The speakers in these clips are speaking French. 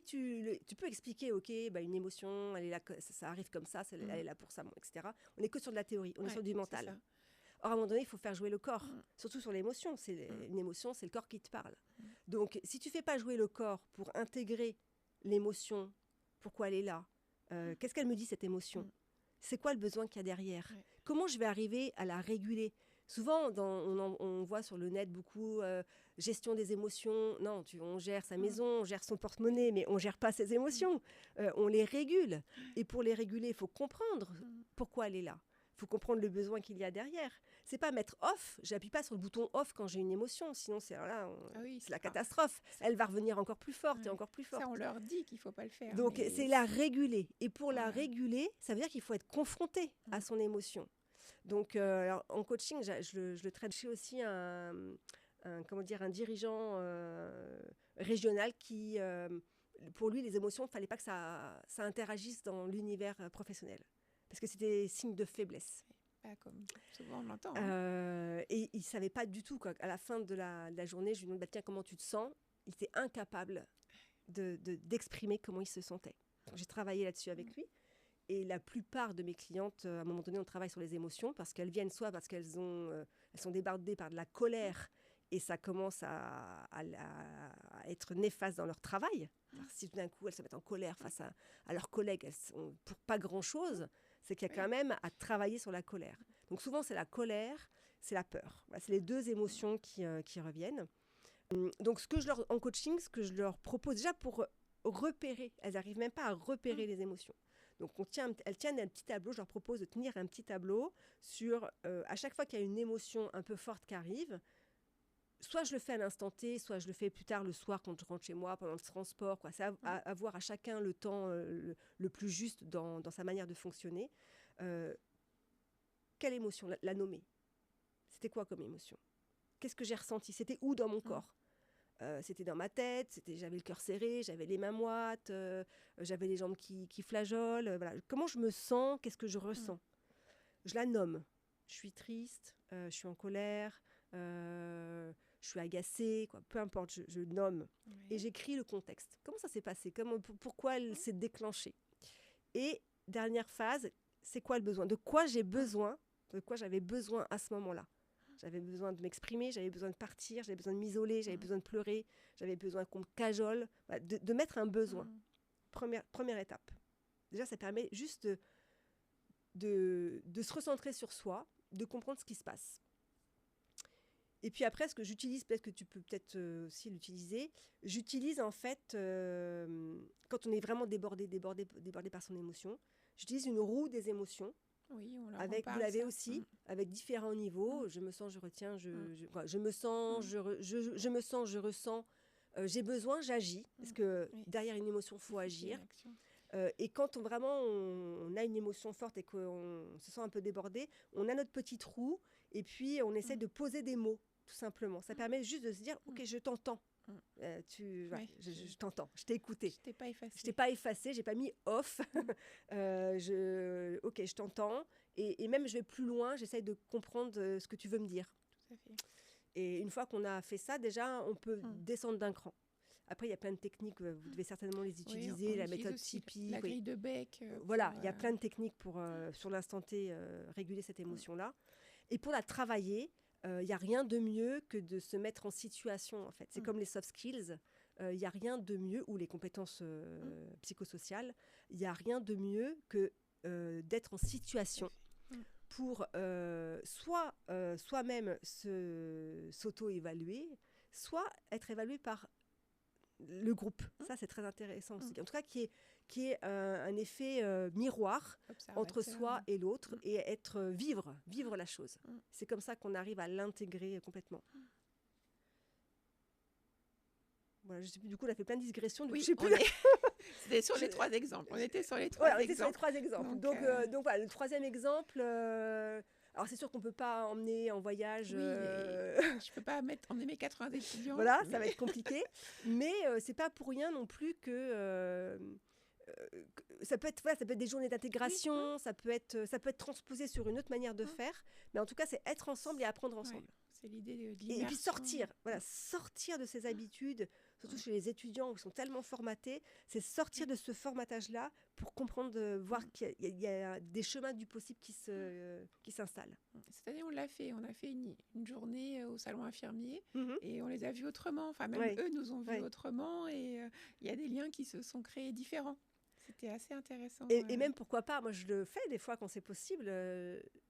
tu peux expliquer, ok, bah, une émotion, elle est là, ça arrive comme ça, elle est là pour ça, bon, etc. On n'est que sur de la théorie, on est sur du mental. Or, à un moment donné, il faut faire jouer le corps, surtout sur l'émotion. Une émotion, c'est le corps qui te parle. Donc, si tu fais pas jouer le corps pour intégrer l'émotion, pourquoi elle est là, qu'est-ce qu'elle me dit cette émotion, c'est quoi le besoin qu'il y a derrière, comment je vais arriver à la réguler. Souvent, on voit sur le net beaucoup gestion des émotions. Non, on gère sa maison, on gère son porte-monnaie, mais on ne gère pas ses émotions. On les régule. Et pour les réguler, il faut comprendre pourquoi elle est là. Il faut comprendre le besoin qu'il y a derrière. C'est pas mettre off. J'appuie pas sur le bouton off quand j'ai une émotion. Sinon, c'est la catastrophe. Elle va revenir encore plus forte et encore plus forte. Ça, on leur dit qu'il faut pas le faire. Donc, c'est la réguler. Et pour la réguler, ça veut dire qu'il faut être confronté à son émotion. Donc, alors, en coaching, je le traite chez aussi un dirigeant régional qui, pour lui, les émotions, il ne fallait pas que ça interagisse dans l'univers professionnel. Parce que c'était signe de faiblesse. Comme souvent on l'entend. Et il ne savait pas du tout. Quoi. À la fin de la journée, je lui demande, tiens, comment tu te sens ? Il était incapable d'exprimer comment il se sentait. Donc, j'ai travaillé là-dessus avec lui. Et la plupart de mes clientes, à un moment donné, on travaille sur les émotions parce qu'elles viennent soit parce qu'elles sont débordées par de la colère et ça commence à être néfaste dans leur travail. Alors, si tout d'un coup, elles se mettent en colère face à leurs collègues, elles sont pour pas grand-chose, c'est qu'il y a quand même à travailler sur la colère. Donc souvent, c'est la colère, c'est la peur. Voilà, c'est les deux émotions qui reviennent. Donc en coaching, ce que je leur propose déjà pour repérer, elles n'arrivent même pas à repérer les émotions. Donc, elles tiennent un petit tableau. Je leur propose de tenir un petit tableau sur, à chaque fois qu'il y a une émotion un peu forte qui arrive, soit je le fais à l'instant T, soit je le fais plus tard le soir quand je rentre chez moi, pendant le transport. Quoi. C'est avoir à chacun le temps le plus juste dans sa manière de fonctionner. Quelle émotion la nommer. C'était quoi comme émotion ? Qu'est-ce que j'ai ressenti ? C'était où dans mon corps ? C'était dans ma tête, j'avais le cœur serré, j'avais les mains moites, j'avais les jambes qui flageolent. Voilà. Comment je me sens ? Qu'est-ce que je ressens ? Je la nomme. Je suis triste, je suis en colère, je suis agacée, quoi. Peu importe, je nomme. Et j'écris le contexte. Comment ça s'est passé ? Pourquoi elle s'est déclenchée ? Et dernière phase, c'est quoi le besoin ? De quoi j'ai besoin ? De quoi j'avais besoin à ce moment-là ? J'avais besoin de m'exprimer, j'avais besoin de partir, j'avais besoin de m'isoler, j'avais besoin de pleurer, j'avais besoin qu'on me cajole. Voilà, de mettre un besoin. Première étape. Déjà, ça permet juste de se recentrer sur soi, de comprendre ce qui se passe. Et puis après, ce que j'utilise, peut-être que tu peux aussi l'utiliser, j'utilise en fait, quand on est vraiment débordé par son émotion, j'utilise une roue des émotions. Oui, on vous l'avez aussi, avec différents niveaux. Je me sens, je retiens, je me sens, je me sens, je ressens, j'ai besoin, j'agis. Parce que derrière une émotion, il faut agir. Et quand on a une émotion forte et qu'on se sent un peu débordé, on a notre petite roue et puis on essaie de poser des mots, tout simplement. Ça permet juste de se dire, ok, je t'entends. Je t'entends, je t'ai écouté. Je t'ai pas effacé, j'ai pas mis off. Ok, je t'entends. Et même, je vais plus loin, j'essaie de comprendre ce que tu veux me dire. Tout à fait. Et une fois qu'on a fait ça, déjà, on peut descendre d'un cran. Après, il y a plein de techniques, vous devez certainement les utiliser, la méthode Tipeee. La grille de Beck. Voilà, il y a plein de techniques pour, sur l'instant T, réguler cette émotion-là. Et pour la travailler, il n'y a rien de mieux que de se mettre en situation, en fait. C'est comme les soft skills. Il n'y a rien de mieux, ou les compétences psychosociales, il n'y a rien de mieux que d'être en situation pour soit soi-même s'auto-évaluer, soit être évalué par le groupe. Ça, c'est très intéressant aussi. En tout cas, qui est un effet miroir entre soi et l'autre et vivre la chose. C'est comme ça qu'on arrive à l'intégrer complètement. Voilà, je sais plus, du coup, on a fait plein de digressions. C'était sur les 3 exemples. On était sur les 3 exemples. Donc voilà, le 3e exemple... alors, c'est sûr qu'on ne peut pas emmener en voyage... je ne peux pas emmener mes 80 étudiants. Voilà, ça va être compliqué. Mais ce n'est pas pour rien non plus que... ça peut être des journées d'intégration, ça peut être transposé sur une autre manière de faire. Mais en tout cas, c'est être ensemble et apprendre ensemble. C'est l'idée de l'immersion. Et puis sortir de ses habitudes, surtout chez les étudiants qui sont tellement formatés, c'est sortir de ce formatage-là pour comprendre, voir qu'il y a des chemins du possible qui s'installent. Cette année, on l'a fait. On a fait une journée au salon infirmier Mhm. et on les a vus autrement. Enfin, même Ouais. eux nous ont vus Ouais. autrement et il y a des liens qui se sont créés différents. C'était assez intéressant. Et même pourquoi pas, moi je le fais des fois quand c'est possible,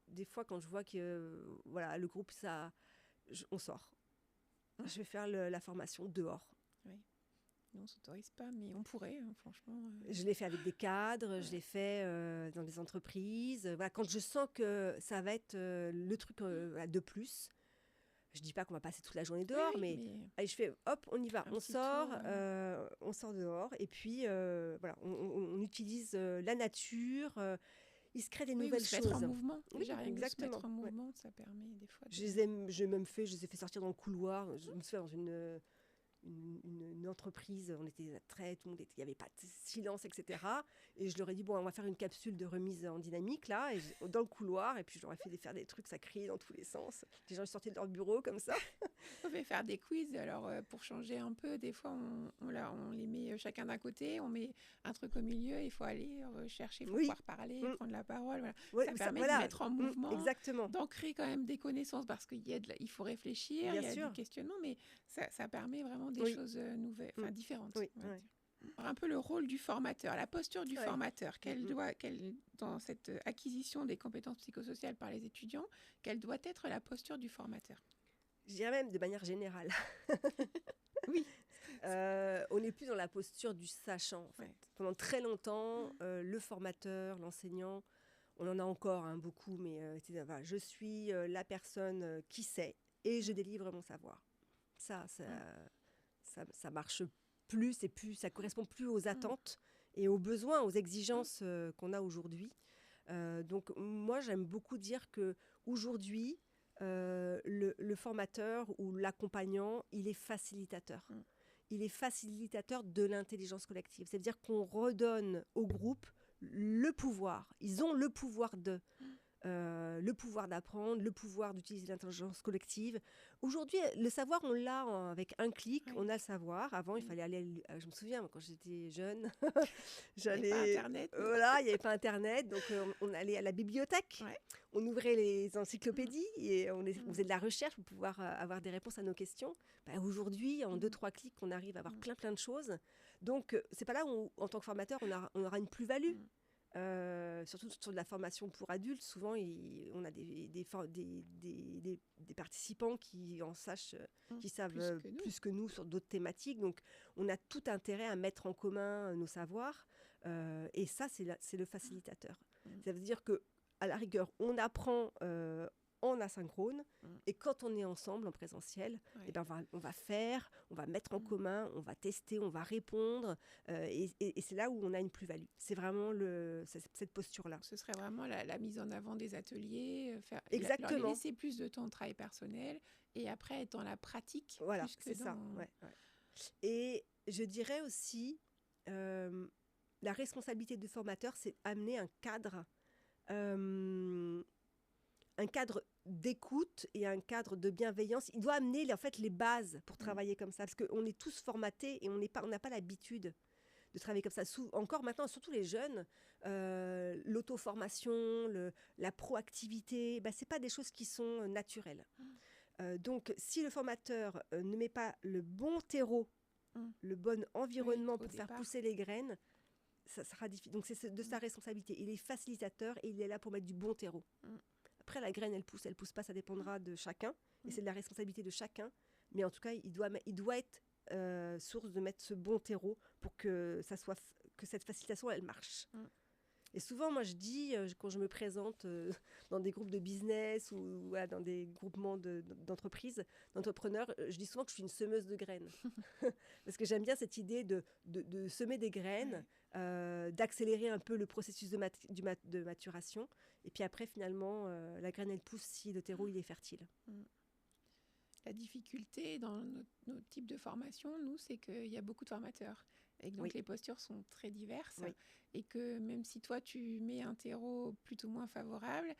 des fois quand je vois que voilà, le groupe, on sort. Je vais faire la formation dehors. Oui. Nous, on ne s'autorise pas, mais on pourrait, hein, franchement. Je l'ai fait avec des cadres, je l'ai fait dans des entreprises. Voilà, quand je sens que ça va être le truc de plus, je dis pas qu'on va passer toute la journée dehors, Oui, mais allez, je fais hop, on y va, Un on petit sort, tour, on sort dehors, et puis voilà, on utilise la nature. Il se crée des oui, nouvelles se mettre en choses. mouvement. Oui, Déjà, rien que de se exactement. mettre en Ouais. mouvement, ça permet des fois de... Je les ai fait sortir dans le couloir. Je me souviens dans une entreprise, on était tout le monde il n'y avait pas de silence, etc. Et je leur ai dit, bon, on va faire une capsule de remise en dynamique, là, dans le couloir, et puis je leur ai fait faire des trucs, ça criait dans tous les sens. Les gens ils sortaient de leur bureau, comme ça. On pouvait faire des quiz, alors pour changer un peu, des fois on les met chacun d'un côté, on met un truc au milieu, il faut aller chercher pour pouvoir parler, prendre la parole. Voilà. Ouais, ça permet voilà. de mettre en mouvement, exactement. d'ancrer quand même des connaissances, parce il faut réfléchir, Bien il y a sûr. des questionnements, mais ça permet vraiment des choses nouvelles, différentes. Oui, on va ouais. dire. Alors, un peu le rôle du formateur, la posture du Ouais. formateur, dans cette acquisition des compétences psychosociales par les étudiants, quelle doit être la posture du formateur? Je dirais même de manière générale. Oui. On n'est plus dans la posture du sachant, en fait. Ouais. Pendant très longtemps, le formateur, l'enseignant, on en a encore beaucoup, mais voilà, je suis la personne qui sait et je délivre mon savoir. Ça marche plus, et plus, ça correspond plus aux attentes et aux besoins, aux exigences qu'on a aujourd'hui. Donc moi, j'aime beaucoup dire que aujourd'hui, le formateur ou l'accompagnant, il est facilitateur. Il est facilitateur de l'intelligence collective. C'est-à-dire qu'on redonne au groupe le pouvoir. Ils ont le pouvoir le pouvoir d'apprendre, le pouvoir d'utiliser l'intelligence collective. Aujourd'hui, le savoir, on l'a avec un clic, on a le savoir. Avant, il fallait aller... je me souviens, quand j'étais jeune, j'allais... Il n'y avait pas Internet. Voilà, il n'y avait pas Internet, donc on allait à la bibliothèque. Ouais. On ouvrait les encyclopédies et on faisait de la recherche pour pouvoir avoir des réponses à nos questions. Aujourd'hui, en 2-3 clics, on arrive à avoir plein de choses. Donc, c'est pas là où, en tant que formateur, on aura une plus-value. Surtout sur de la formation pour adultes, souvent on a des participants qui en sachent, qui savent plus que nous sur d'autres thématiques. Donc, on a tout intérêt à mettre en commun nos savoirs. Et ça, c'est le facilitateur. Ça veut dire que à la rigueur, on apprend en asynchrone, et quand on est ensemble en présentiel, et ben on va faire, on va mettre en commun, on va tester, on va répondre, et c'est là où on a une plus-value. C'est vraiment cette posture-là. Ce serait vraiment la mise en avant des ateliers, Exactement. leur laisser plus de temps de travail personnel, et après être dans la pratique. Voilà, plus que c'est ça. Ouais. Et je dirais aussi, la responsabilité du formateur, c'est amener un cadre d'écoute et un cadre de bienveillance. Il doit amener en fait les bases pour travailler comme ça, parce qu'on est tous formatés et on n'a pas l'habitude de travailler comme ça. Encore maintenant, surtout les jeunes, l'auto-formation, la proactivité, ce n'est pas des choses qui sont naturelles. Donc, si le formateur ne met pas le bon terreau, le bon environnement pour faire pousser les graines, ça sera difficile. Donc, c'est de sa responsabilité. Il est facilitateur et il est là pour mettre du bon terreau. Après, la graine, elle pousse pas, ça dépendra de chacun. Et c'est de la responsabilité de chacun. Mais en tout cas, il doit être source de mettre ce bon terreau pour que cette facilitation, elle marche. Et souvent, moi, je dis, quand je me présente dans des groupes de business ou dans des groupements d'entreprises, d'entrepreneurs, je dis souvent que je suis une semeuse de graines. Parce que j'aime bien cette idée de semer des graines, d'accélérer un peu le processus de maturation. Et puis après, finalement, la graine, elle pousse si le terreau, il est fertile. La difficulté dans notre type de formation, nous, c'est qu'il y a beaucoup de formateurs. Et donc, les postures sont très diverses. Et que même si toi, tu mets un terreau plutôt moins favorable,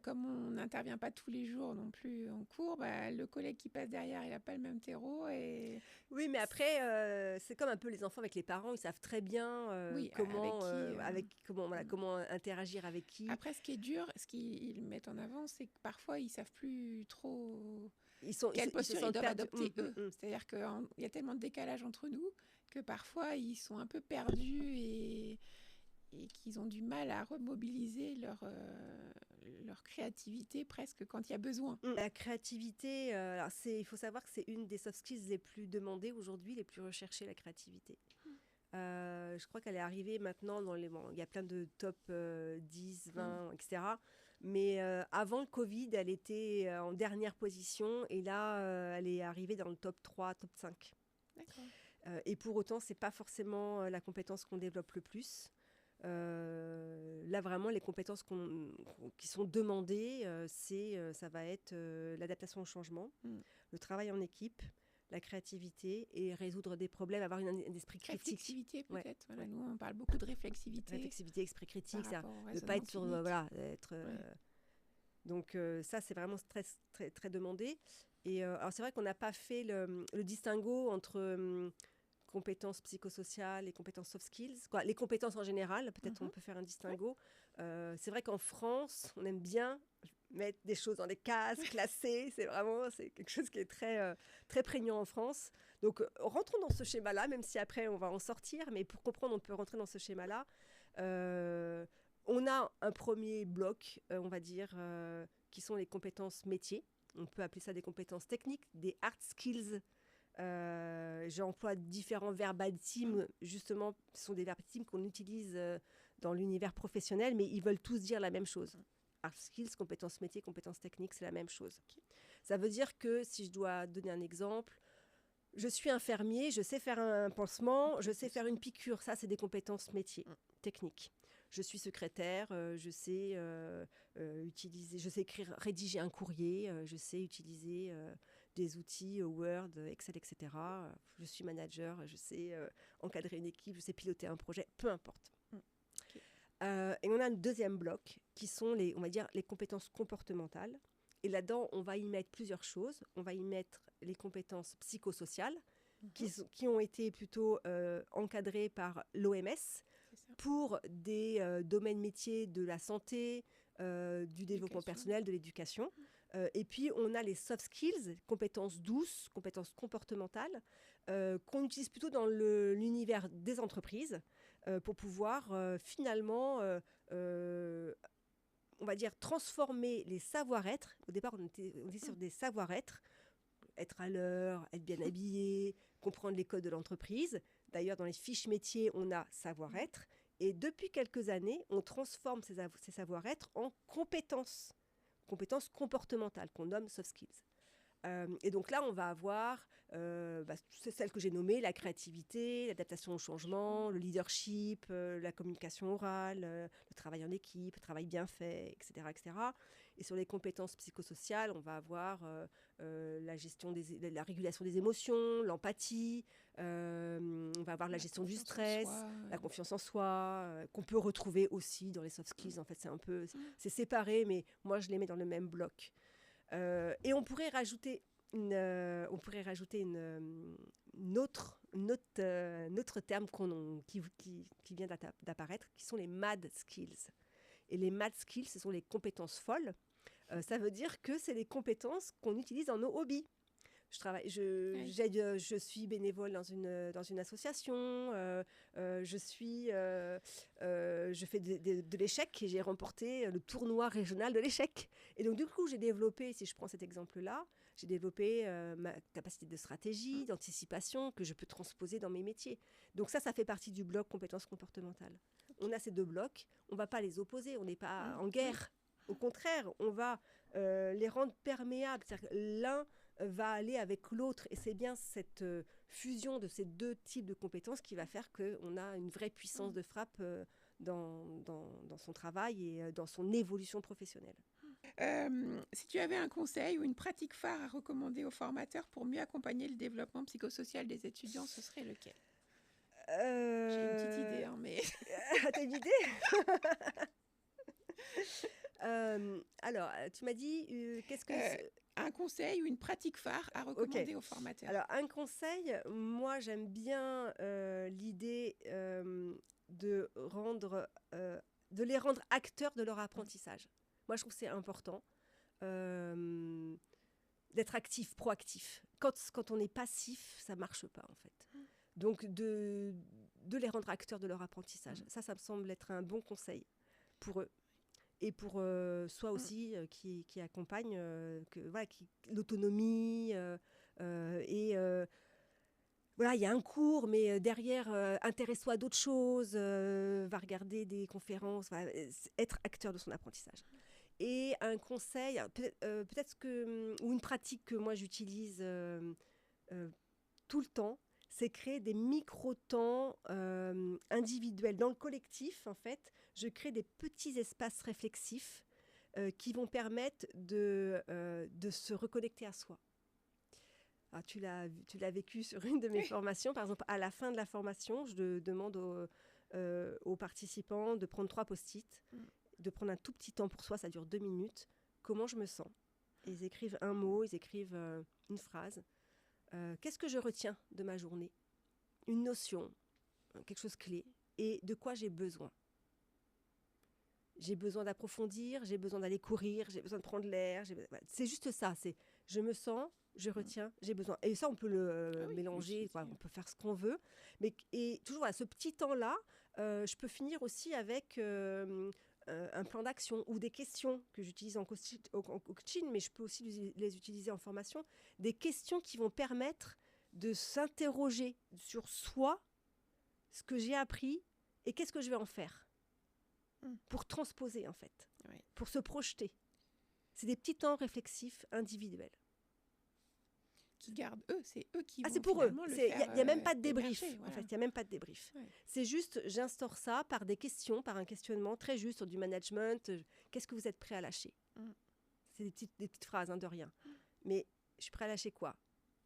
comme on n'intervient pas tous les jours non plus en cours, le collègue qui passe derrière, il n'a pas le même terreau. Oui, mais après, c'est comme un peu les enfants avec les parents, ils savent très bien comment interagir avec qui. Après, ce qui est dur, ce qu'ils mettent en avant, c'est que parfois, ils ne savent plus trop quelle posture ils doivent adopter eux. C'est-à-dire qu'il y a tellement de décalage entre nous que parfois, ils sont un peu perdus et qu'ils ont du mal à remobiliser leur créativité presque quand il y a besoin. La créativité, il faut savoir que c'est une des soft skills les plus demandées aujourd'hui, les plus recherchées, la créativité. Je crois qu'elle est arrivée maintenant il y a plein de top 10, 20, etc. Mais avant le Covid, elle était en dernière position et là, elle est arrivée dans le top 3, top 5. D'accord. Et pour autant, ce n'est pas forcément la compétence qu'on développe le plus. Là vraiment les compétences qui sont demandées, ça va être l'adaptation au changement, le travail en équipe, la créativité et résoudre des problèmes, avoir un esprit critique. Réflexivité peut-être. Voilà, nous on parle beaucoup de réflexivité. Réflexivité, esprit critique, ça, ne pas être sur donc ça c'est vraiment très très très demandé. Et alors c'est vrai qu'on n'a pas fait le distinguo entre compétences psychosociales et compétences soft skills. Les compétences en général, peut-être on peut faire un distinguo. C'est vrai qu'en France, on aime bien mettre des choses dans des cases, classer. C'est quelque chose qui est très, très prégnant en France. Donc, rentrons dans ce schéma-là, même si après, on va en sortir. Mais pour comprendre, on peut rentrer dans ce schéma-là. On a un premier bloc, on va dire, qui sont les compétences métiers. On peut appeler ça des compétences techniques, des hard skills. J'emploie différents verbatims, justement, ce sont des verbatims qu'on utilise dans l'univers professionnel, mais ils veulent tous dire la même chose. Hard skills, compétences métiers, compétences techniques, c'est la même chose. Ça veut dire que, si je dois donner un exemple, je suis infirmier, je sais faire un pansement, je sais faire une piqûre, ça c'est des compétences métiers, techniques. Je suis secrétaire, je sais rédiger un courrier, je sais utiliser des outils Word, Excel, etc. Je suis manager, je sais encadrer une équipe, je sais piloter un projet, peu importe. Et on a un deuxième bloc qui sont on va dire, les compétences comportementales. Et là-dedans, on va y mettre plusieurs choses. On va y mettre les compétences psychosociales qui ont été plutôt encadrées par l'OMS pour des domaines métiers de la santé, du développement personnel, de l'éducation. Et puis, on a les soft skills, compétences douces, compétences comportementales, qu'on utilise plutôt dans l'univers des entreprises pour pouvoir finalement, on va dire, transformer les savoir-être. Au départ, on était sur des savoir-être, être à l'heure, être bien habillé, comprendre les codes de l'entreprise. D'ailleurs, dans les fiches métiers, on a savoir-être. Et depuis quelques années, on transforme ces savoir-être en compétences comportementales qu'on nomme soft skills. Et donc là, on va avoir, c'est celle que j'ai nommée, la créativité, l'adaptation au changement, le leadership, la communication orale, le travail en équipe, le travail bien fait, etc., etc. Et sur les compétences psychosociales, on va avoir la gestion la régulation des émotions, l'empathie, on va avoir la gestion du stress, la confiance en soi, qu'on peut retrouver aussi dans les soft skills. En fait, c'est séparé, mais moi, je les mets dans le même bloc. Et on pourrait rajouter un autre terme qui vient d'apparaître, qui sont les mad skills. Et les mad skills, ce sont les compétences folles. Ça veut dire que c'est les compétences qu'on utilise dans nos hobbies. Je suis bénévole dans une association, je fais de l'échec et j'ai remporté le tournoi régional de l'échec. Et donc du coup, j'ai développé, si je prends cet exemple-là, j'ai développé ma capacité de stratégie, d'anticipation que je peux transposer dans mes métiers. Donc ça fait partie du bloc compétences comportementales. On a ces deux blocs, on ne va pas les opposer, on n'est pas en guerre. Au contraire, on va les rendre perméables. C'est-à-dire que l'un va aller avec l'autre. Et c'est bien cette fusion de ces deux types de compétences qui va faire qu'on a une vraie puissance de frappe dans son travail et dans son évolution professionnelle. Si tu avais un conseil ou une pratique phare à recommander aux formateurs pour mieux accompagner le développement psychosocial des étudiants, ce serait lequel ? J'ai une petite idée, mais... T'as une idée ? Alors, tu m'as dit, qu'est-ce que... Un conseil ou une pratique phare à recommander aux formateurs. Alors, un conseil, moi, j'aime bien l'idée de les rendre acteurs de leur apprentissage. Moi, je trouve que c'est important d'être actif, proactif. Quand on est passif, ça ne marche pas, en fait. Donc, de les rendre acteurs de leur apprentissage. Ça me semble être un bon conseil pour eux. Et pour soi aussi, qui accompagne l'autonomie. Voilà, il y a un cours, mais derrière, intéresse-toi à d'autres choses, va regarder des conférences, être acteur de son apprentissage. Et un conseil, ou une pratique que moi j'utilise tout le temps, c'est créer des micro-temps individuels. Dans le collectif, en fait, je crée des petits espaces réflexifs qui vont permettre de se reconnecter à soi. Alors, tu l'as vécu sur une de mes formations. Par exemple, à la fin de la formation, je demande aux participants de prendre 3 post-it, de prendre un tout petit temps pour soi, ça dure 2 minutes. Comment je me sens ? Et ils écrivent un mot, ils écrivent une phrase. Qu'est-ce que je retiens de ma journée ? Une notion, quelque chose de clé, et de quoi j'ai besoin. J'ai besoin d'approfondir, j'ai besoin d'aller courir, j'ai besoin de prendre l'air. C'est juste ça, c'est je me sens, je retiens, j'ai besoin. Et ça, on peut le mélanger, on peut faire ce qu'on veut. Et toujours à ce petit temps-là, je peux finir aussi avec un plan d'action ou des questions que j'utilise en coaching, mais je peux aussi les utiliser en formation. Des questions qui vont permettre de s'interroger sur soi, ce que j'ai appris et qu'est-ce que je vais en faire pour transposer, en fait, pour se projeter. C'est des petits temps réflexifs individuels. Qui gardent c'est eux qui vont c'est pour eux. Il n'y a même pas de débrief. Voilà. En fait, il n'y a même pas de débrief. Ouais. C'est juste, j'instaure ça par des questions, par un questionnement très juste sur du management. Qu'est-ce que vous êtes prêt à lâcher ? C'est des petites phrases, de rien. Mais je suis prêt à lâcher quoi ?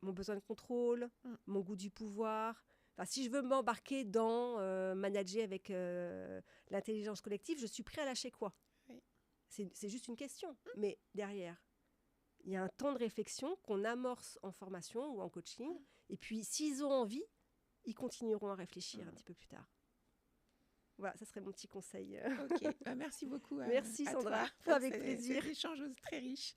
Mon besoin de contrôle, mon goût du pouvoir. Enfin, si je veux m'embarquer dans manager avec l'intelligence collective, je suis prêt à lâcher quoi ? C'est juste une question. Mais derrière, il y a un temps de réflexion qu'on amorce en formation ou en coaching. Et puis, s'ils ont envie, ils continueront à réfléchir un petit peu plus tard. Voilà, ça serait mon petit conseil. Ok, merci beaucoup. Merci Sandra, avec plaisir. Cet échange très riche.